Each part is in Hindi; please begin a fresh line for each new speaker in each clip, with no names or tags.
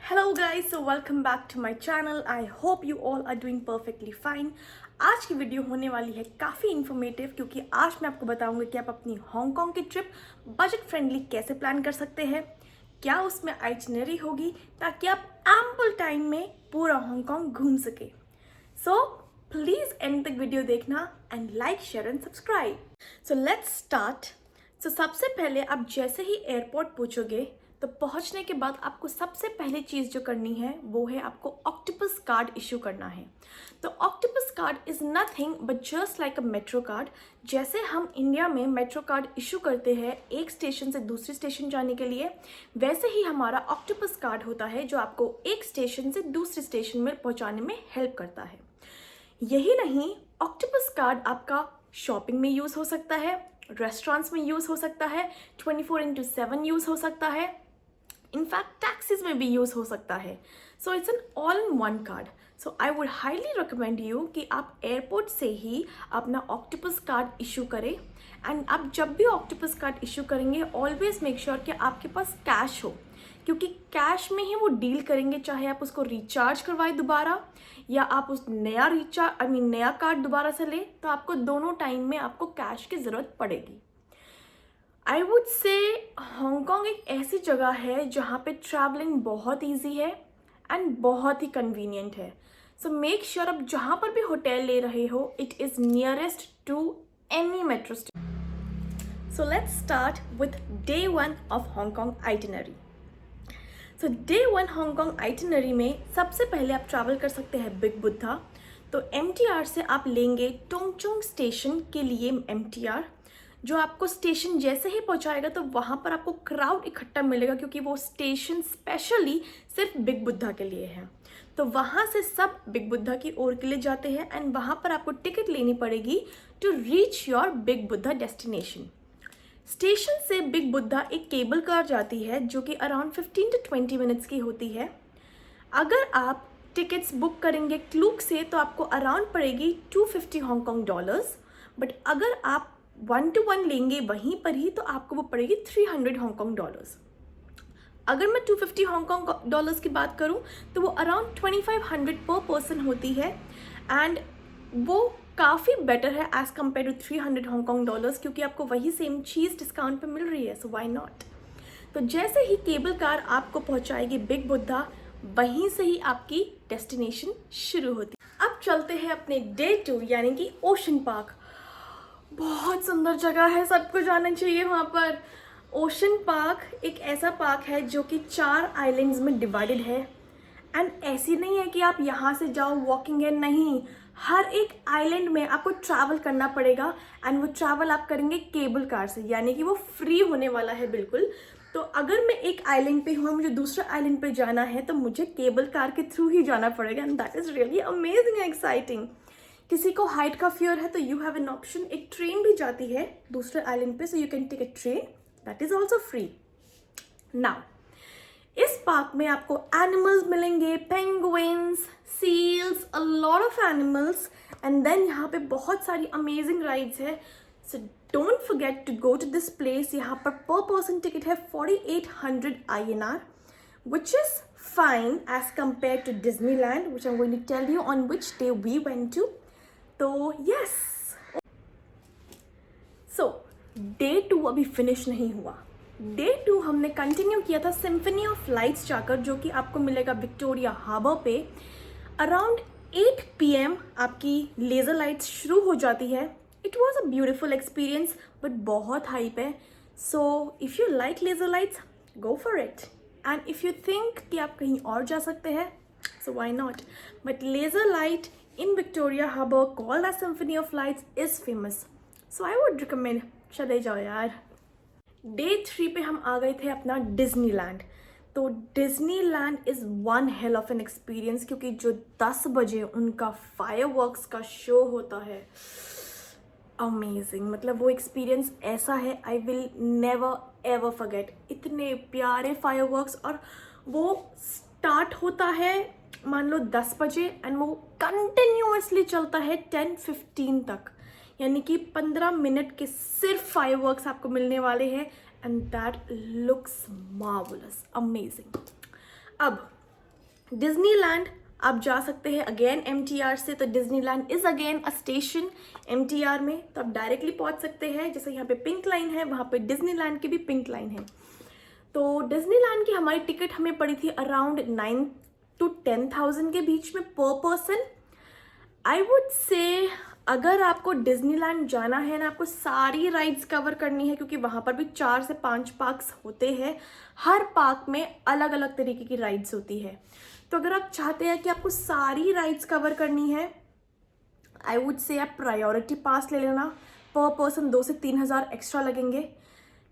Hello guys, so welcome back to my channel. I hope you all are doing perfectly fine. आज की वीडियो होने वाली है काफ़ी इन्फॉर्मेटिव क्योंकि आज मैं आपको बताऊंगी कि आप अपनी हांगकांग की ट्रिप बजट फ्रेंडली कैसे प्लान कर सकते हैं, क्या उसमें आइटिनरी होगी ताकि आप एम्पल टाइम में पूरा हांगकांग घूम सके। सो प्लीज़ एंड तक वीडियो देखना and like share and subscribe. So let's start. So सबसे पहले आप जैसे ही एयरपोर्ट पहुँचोगे तो पहुंचने के बाद आपको सबसे पहली चीज़ जो करनी है वो है आपको ऑक्टोपस कार्ड इशू करना है। तो octopus card is nothing but just like a metro card. जैसे हम इंडिया में मेट्रो कार्ड इशू करते हैं एक स्टेशन से दूसरे स्टेशन जाने के लिए, वैसे ही हमारा ऑक्टोपस कार्ड होता है जो आपको एक स्टेशन से दूसरे स्टेशन में पहुंचाने में हेल्प करता है। यही नहीं, ऑक्टोपस कार्ड आपका शॉपिंग में यूज़ हो सकता है, रेस्टोरेंट्स में यूज़ हो सकता है, 24/7 यूज़ हो सकता है, इनफैक्ट टैक्सीज में भी यूज़ हो सकता है। So it's an all in one card. So I would highly recommend you कि आप एयरपोर्ट से ही अपना ऑक्टोपस कार्ड इशू करें। एंड आप जब भी ऑक्टोपस कार्ड इशू करेंगे ऑलवेज मेक श्योर कि आपके पास कैश हो, क्योंकि कैश में ही वो डील करेंगे, चाहे आप उसको रिचार्ज करवाएं दोबारा या आप उस नया कार्ड दोबारा से लें, तो आपको दोनों टाइम में आपको कैश की ज़रूरत पड़ेगी। आई वुड से हांगकांग एक ऐसी जगह है जहाँ पे ट्रैवलिंग बहुत इजी है एंड बहुत ही कन्वीनियंट है। सो मेक श्योर आप जहाँ पर भी होटल ले रहे हो it is nearest to any metro station. So let's start with day 1 of Hong Kong itinerary. So day 1 Hong Kong itinerary में सबसे पहले आप ट्रैवल कर सकते हैं बिग बुद्धा। तो MTR से आप लेंगे टोंगचुंग स्टेशन के लिए MTR, जो आपको स्टेशन जैसे ही पहुंचाएगा तो वहाँ पर आपको क्राउड इकट्ठा मिलेगा क्योंकि वो स्टेशन स्पेशली सिर्फ बिग बुद्धा के लिए है। तो वहाँ से सब बिग बुद्धा की ओर के लिए जाते हैं एंड वहाँ पर आपको टिकट लेनी पड़ेगी to reach your big Buddha destination. Station से बिग बुद्धा एक केबल कार जाती है जो कि अराउंड 15 to 20 मिनट्स की होती है। अगर आप टिकट्स बुक करेंगे क्लूक से तो आपको अराउंड पड़ेगी 250 हांगकांग डॉलर्स, बट अगर आप 1-to-1 लेंगे वहीं पर ही तो आपको वो पड़ेगी 300 हांगकांग डॉलर्स। अगर मैं 250 हांगकांग डॉलर्स की बात करूं तो वो अराउंड 2500 पर पर्सन होती है एंड वो काफ़ी बेटर है as compare to 300 Hong Kong dollars, क्योंकि आपको वही सेम चीज़ डिस्काउंट पे मिल रही है। So why not. तो जैसे ही केबल कार आपको पहुंचाएगी बिग बुद्धा, वहीं से ही आपकी डेस्टिनेशन शुरू होती है। अब चलते हैं अपने डे 2 यानी कि ओशन पार्क। बहुत सुंदर जगह है, सबको जाना चाहिए वहाँ पर। ओशन पार्क एक ऐसा पार्क है जो कि 4 आइलैंड्स में डिवाइडेड है एंड ऐसी नहीं है कि आप यहाँ से जाओ वॉकिंग है, नहीं, हर एक आइलैंड में आपको ट्रैवल करना पड़ेगा एंड वो ट्रैवल आप करेंगे केबल कार से, यानी कि वो फ्री होने वाला है बिल्कुल। तो अगर मैं एक आइलैंड पे हूँ, मुझे दूसरे आइलैंड पे जाना है तो मुझे केबल कार के थ्रू ही जाना पड़ेगा and that is really amazing and exciting. किसी को हाइट का फियर है तो यू हैव एन ऑप्शन, एक ट्रेन भी जाती है दूसरे आइलैंड पे, so you can take a train, that is also free. Now इस पार्क में आपको एनिमल्स मिलेंगे, penguins, seals, a lot of animals and then यहाँ पे बहुत सारी अमेजिंग राइड्स है। So don't forget to go to this place. यहाँ पर पर्सन टिकट है 4800 INR, which is fine as compared to Disneyland, which I'm going to tell you on which day we went to. तो यस, सो डे 2 अभी फिनिश नहीं हुआ। डे 2 हमने कंटिन्यू किया था सिम्फनी ऑफ लाइट्स जाकर, जो कि आपको मिलेगा विक्टोरिया हार्बर पे। अराउंड 8 PM आपकी लेज़र लाइट्स शुरू हो जाती है। It was a beautiful experience but बहुत हाइप है। So if you like laser lights go for it and if you think कि आप कहीं और जा सकते हैं so why not, but laser light in Victoria Harbour called as Symphony of Lights is famous, so I would recommend चले जाओ यार। डे 3 पे हम आ गए थे अपना डिज्नीलैंड। तो Disneyland is one hell of an experience, क्योंकि जो 10 बजे उनका फायरवर्क्स का शो होता है, अमेजिंग। मतलब वो एक्सपीरियंस ऐसा है, I will never ever forget. इतने प्यारे फायरवर्क्स, और वो स्टार्ट होता है मान लो 10 बजे एंड वो कंटिन्यूअसली चलता है 10:15 तक, यानी कि 15 मिनट के सिर्फ फायरवर्क्स आपको मिलने वाले हैं and that looks marvellous, amazing. अब डिज्नीलैंड आप जा सकते हैं अगेन MTR से, तो Disneyland is again a station MTR में, तो आप डायरेक्टली पहुंच सकते हैं। जैसे यहाँ पे पिंक लाइन है, वहाँ पे डिज्नीलैंड की भी पिंक लाइन है। तो डिज्नीलैंड की हमारी टिकट हमें पड़ी थी अराउंड 9 to 10,000 के बीच में पर पर्सन। आई वुड से अगर आपको डिज्नीलैंड जाना है ना, आपको सारी राइड्स कवर करनी है, क्योंकि वहाँ पर भी 4 से 5 पार्क्स होते हैं, हर पार्क में अलग अलग तरीके की राइड्स होती है। तो अगर आप चाहते हैं कि आपको सारी राइड्स कवर करनी है, आई वुड से आप प्रायोरिटी पास ले लेना। पर पर्सन 2 से 3 हज़ार एक्स्ट्रा लगेंगे,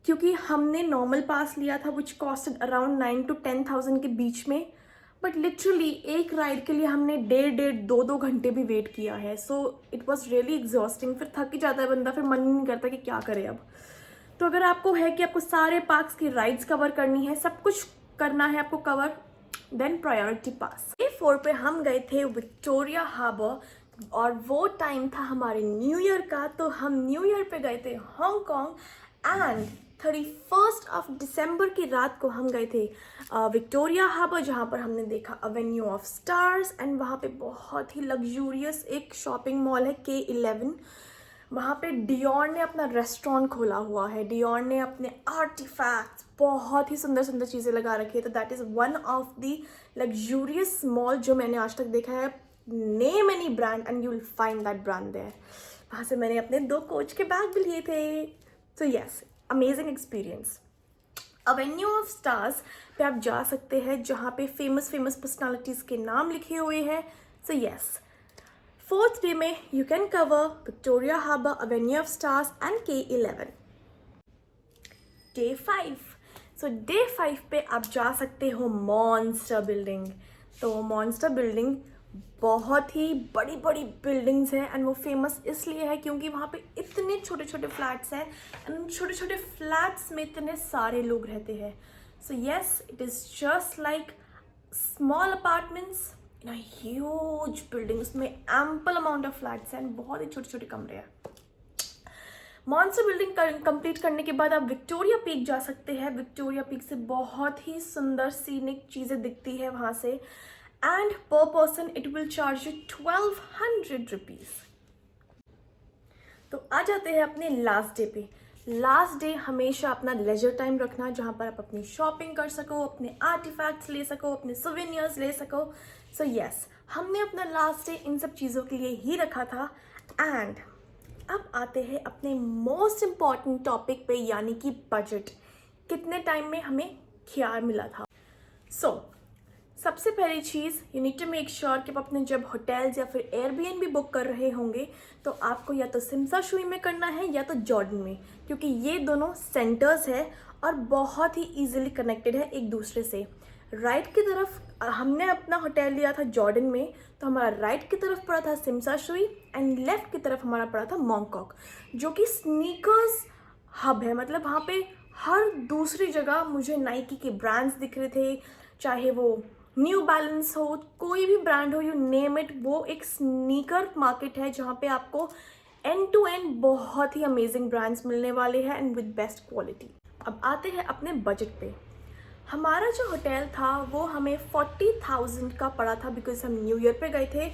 क्योंकि हमने नॉर्मल पास लिया था विच कॉस्टेड अराउंड 9 to 10,000 के बीच में, बट लिटरली एक राइड के लिए हमने 1.5-2 घंटे भी वेट किया है। So it was really exhausting. फिर थक ही जाता है बंदा, फिर मन ही नहीं करता कि क्या करे अब। तो अगर आपको है कि आपको सारे पार्क्स की राइड्स कवर करनी है, सब कुछ करना है आपको कवर, देन प्रायोरिटी पास। डे 4 पे हम गए थे विक्टोरिया हार्बर, और वो टाइम था हमारे न्यू ईयर का। तो हम न्यू ईयर पे गए थे हांगकांग, एंड 31 दिसंबर की रात को हम गए थे विक्टोरिया हार्बर, जहाँ पर हमने देखा अवेन्यू ऑफ स्टार्स। एंड वहाँ पे बहुत ही लग्जूरियस एक शॉपिंग मॉल है K11। वहाँ पे डियोर ने अपना रेस्टोरेंट खोला हुआ है, डियोर ने अपने आर्टिफैक्ट्स, बहुत ही सुंदर सुंदर चीज़ें लगा रखी है। तो that is one of the luxurious mall जो मैंने आज तक देखा है। Name any brand and you will find that brand there. वहाँ से मैंने अपने 2 कोच के बैग भी लिए थे। So yes, amazing experience. Avenue of stars पे आप जा सकते हैं, जहाँ पे फेमस पर्सनालिटीज़ के नाम लिखे हुए हैं। सो यस, 4th डे में you can cover Victoria Harbour, Avenue of Stars and K11। Day 5, so day 5 पे आप जा सकते हो मॉन्स्टर बिल्डिंग। तो मॉन्स्टर बिल्डिंग बहुत ही बड़ी बड़ी बिल्डिंग्स हैं, एंड वो फेमस इसलिए है क्योंकि वहाँ पे इतने छोटे छोटे फ्लैट्स हैं, एंड उन छोटे छोटे फ्लैट्स में इतने सारे लोग रहते हैं। So yes, it is just like small apartments in a huge building. उसमें एम्पल अमाउंट ऑफ फ्लैट्स हैं, बहुत ही छोटे छोटे कमरे हैं। मॉन्स्टर बिल्डिंग कंप्लीट करने के बाद आप विक्टोरिया पीक जा सकते हैं। विक्टोरिया पीक से बहुत ही सुंदर सीनिक चीज़ें दिखती है वहाँ से, एंड पर person it will charge you 1200 rupees. तो आ जाते हैं अपने लास्ट डे पे। लास्ट डे हमेशा अपना लेजर टाइम रखना, जहाँ पर आप अपनी शॉपिंग कर सको, अपने आर्टिफैक्ट्स ले सको, अपने सोवेनियर्स ले सको। सो यस, हमने अपना लास्ट डे इन सब चीज़ों के लिए ही रखा था। एंड अब आते हैं अपने मोस्ट इम्पॉर्टेंट टॉपिक पे, यानी कि बजट। कितने टाइम में हमें क्या मिला था। सबसे पहली चीज़, you need to make sure कि आप अपने जब होटल्स या फिर एयरबीएनबी बुक कर रहे होंगे, तो आपको या तो सिमसा शुई में करना है या तो जॉर्डन में, क्योंकि ये दोनों सेंटर्स है और बहुत ही ईजिली कनेक्टेड है एक दूसरे से। राइट की तरफ हमने अपना होटल लिया था जॉर्डन में, तो हमारा राइट की तरफ पड़ा था सिमसा शुई, एंड लेफ्ट की तरफ हमारा पड़ा था मॉन्कॉक, जो कि स्नीकर्स हब है। मतलब वहाँ पे हर दूसरी जगह मुझे नाइकी के ब्रांड्स दिख रहे थे, चाहे वो न्यू बैलेंस हो, कोई भी ब्रांड हो, यू नेम इट। वो एक स्नीकर मार्केट है जहाँ पे आपको एंड टू एंड बहुत ही अमेजिंग ब्रांड्स मिलने वाले हैं, एंड विद बेस्ट क्वालिटी। अब आते हैं अपने बजट पे। हमारा जो होटल था वो हमें 40,000 का पड़ा था, बिकॉज हम न्यू ईयर पे गए थे।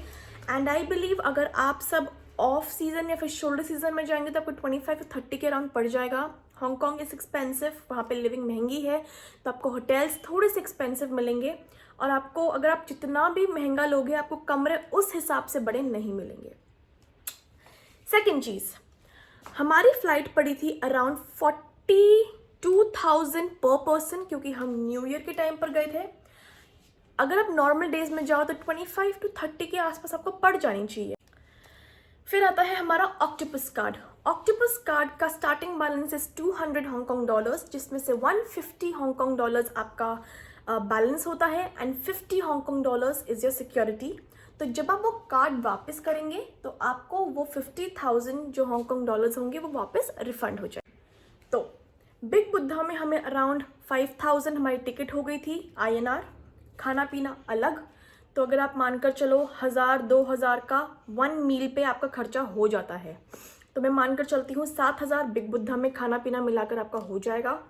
एंड आई बिलीव अगर आप सब ऑफ सीज़न या फिर शोल्डर सीजन में जाएंगे तो आपको 25 to 30 के अराउंड पड़ जाएगा। हांगकांग इज़ एक्सपेंसिव, वहाँ पे लिविंग महंगी है, तो आपको होटल्स थोड़े से एक्सपेंसिव मिलेंगे, और आपको अगर आप जितना भी महंगा लोगे, आपको कमरे उस हिसाब से बड़े नहीं मिलेंगे। सेकेंड चीज़, हमारी फ्लाइट पड़ी थी अराउंड 42,000 पर पर्सन, क्योंकि हम न्यू ईयर के टाइम पर गए थे। अगर आप नॉर्मल डेज में जाओ तो 25 to 30 के आसपास आपको पड़ जानी चाहिए। फिर आता है हमारा ऑक्टोपस कार्ड। ऑक्टोपस कार्ड का starting balance is 200 Hong Kong dollars, जिसमें से 150 हांगकांग डॉलर्स आपका बैलेंस होता है, and 50 Hong Kong dollars is your security. तो जब आप वो कार्ड वापस करेंगे तो आपको वो 50,000 जो हांगकांग डॉलर्स होंगे वो वापस रिफंड हो जाए। तो बिग बुद्धा में हमें अराउंड 5,000 हमारी टिकट हो गई थी INR, खाना पीना अलग। तो अगर आप मानकर चलो 1,000-2,000 का 1 मील पे आपका खर्चा हो जाता है, तो मैं मानकर चलती हूँ 7,000 बिग बुद्धा में खाना पीना मिलाकर आपका हो जाएगा।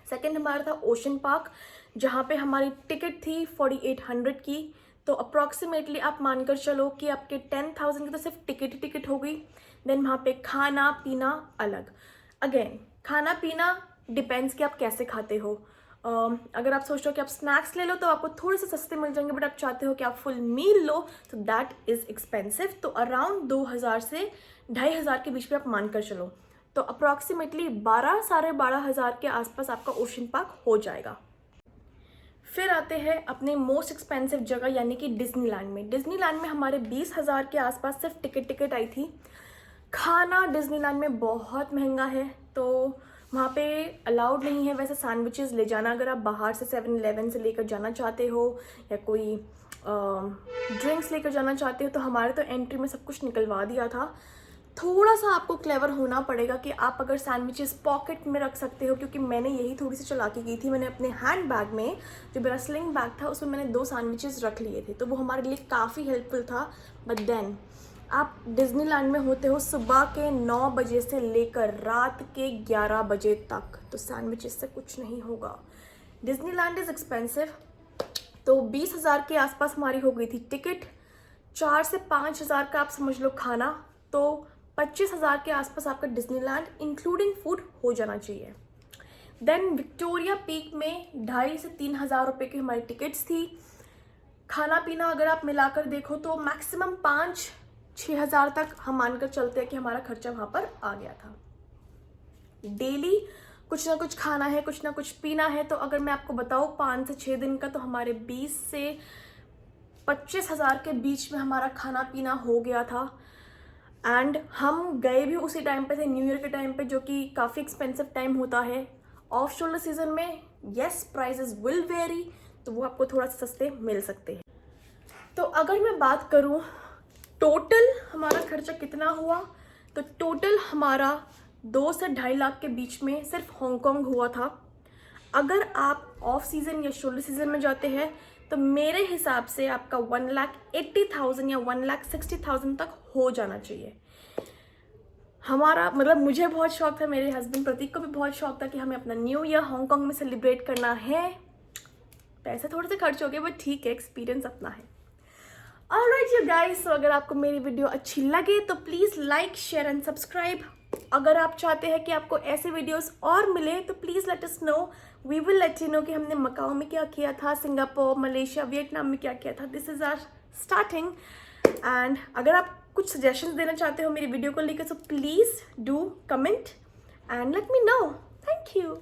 सेकेंड हमारा था ओशन पार्क, जहाँ पे हमारी टिकट थी 4800 की। तो अप्रॉक्सीमेटली आप मानकर चलो कि आपके 10,000 की तो सिर्फ टिकट ही टिकट हो गई। देन वहाँ पे खाना पीना अलग। अगेन खाना पीना डिपेंड्स कि आप कैसे खाते हो। अगर आप सोच रहे हो कि आप स्नैक्स ले लो तो आपको थोड़े से सस्ते मिल जाएंगे, बट आप चाहते हो कि आप फुल मील लो तो दैट इज़ एक्सपेंसिव। तो अराउंड 2,000 से 2,500 के बीच में आप मानकर चलो। तो अप्रॉक्सीमेटली 12-12,500 के आसपास आपका ओशन पार्क हो जाएगा। फिर आते हैं अपने मोस्ट एक्सपेंसिव जगह यानी कि डिज्नीलैंड में। डिज्नीलैंड में हमारे 20,000 के आसपास सिर्फ टिकट आई थी। खाना डिज्नीलैंड में बहुत महंगा है, तो वहाँ पे अलाउड नहीं है वैसे सैंडविचेस ले जाना। अगर आप बाहर से 7-Eleven से लेकर जाना चाहते हो या कोई ड्रिंक्स लेकर जाना चाहते हो तो हमारे तो एंट्री में सब कुछ निकलवा दिया था। थोड़ा सा आपको क्लेवर होना पड़ेगा कि आप अगर सैंडविचेस पॉकेट में रख सकते हो, क्योंकि मैंने यही थोड़ी सी चालाकी की थी। मैंने अपने हैंड बैग में, जो मेरा स्लिंग बैग था, उसमें मैंने 2 सैंडविचेस रख लिए थे, तो वो हमारे लिए काफ़ी हेल्पफुल था। बट देन आप डिज्नीलैंड में होते हो सुबह के 9 बजे से लेकर रात के 11 बजे तक, तो सैंडविचेस से कुछ नहीं होगा। Disneyland is expensive. तो 20,000 के आसपास हमारी हो गई थी टिकट। 4 से 5,000 का आप समझ लो खाना, तो 25,000 के आसपास आपका डिज्नीलैंड इंक्लूडिंग फूड हो जाना चाहिए। देन विक्टोरिया पीक में 2,500 से 3,000 रुपये की हमारी टिकट्स थी। खाना पीना अगर आप मिलाकर देखो तो मैक्सिमम 5-6,000 तक हम मानकर चलते हैं कि हमारा खर्चा वहाँ पर आ गया था। डेली कुछ ना कुछ खाना है, कुछ ना कुछ पीना है, तो अगर मैं आपको बताऊँ 5 से 6 दिन का, तो हमारे 20 से 25,000 के बीच में हमारा खाना पीना हो गया था। एंड हम गए भी उसी टाइम पे थे, न्यू ईयर के टाइम पे, जो कि काफ़ी एक्सपेंसिव टाइम होता है। ऑफ शोल्डर सीजन में येस प्राइजेस विल वेरी, तो वो आपको थोड़ा सा सस्ते मिल सकते हैं। तो अगर मैं बात करूँ टोटल हमारा खर्चा कितना हुआ, तो टोटल हमारा 2 से 2.5 लाख के बीच में सिर्फ हांगकांग हुआ था। अगर आप ऑफ सीज़न या शोल्डर सीजन में जाते हैं तो मेरे हिसाब से आपका 1,80,000 या 1,60,000 तक हो जाना चाहिए। हमारा मतलब मुझे बहुत शौक था, मेरे हस्बैंड प्रतीक को भी बहुत शौक था कि हमें अपना न्यू ईयर हांगकांग में सेलिब्रेट करना है। पैसे थोड़े से खर्च हो गए, बट ठीक है, एक्सपीरियंस अपना है। ऑलराइट यू गाइस, तो अगर आपको मेरी वीडियो अच्छी लगे तो please like, share and subscribe. अगर आप चाहते हैं कि आपको ऐसे वीडियोस और मिले तो please let us know, we will let you know कि हमने मकाओ में क्या किया था, सिंगापुर, मलेशिया, वियतनाम में क्या किया था। This is our starting. And अगर आप कुछ सजेशंस देना चाहते हो मेरी वीडियो को लेकर, so please do comment and let me know. Thank you.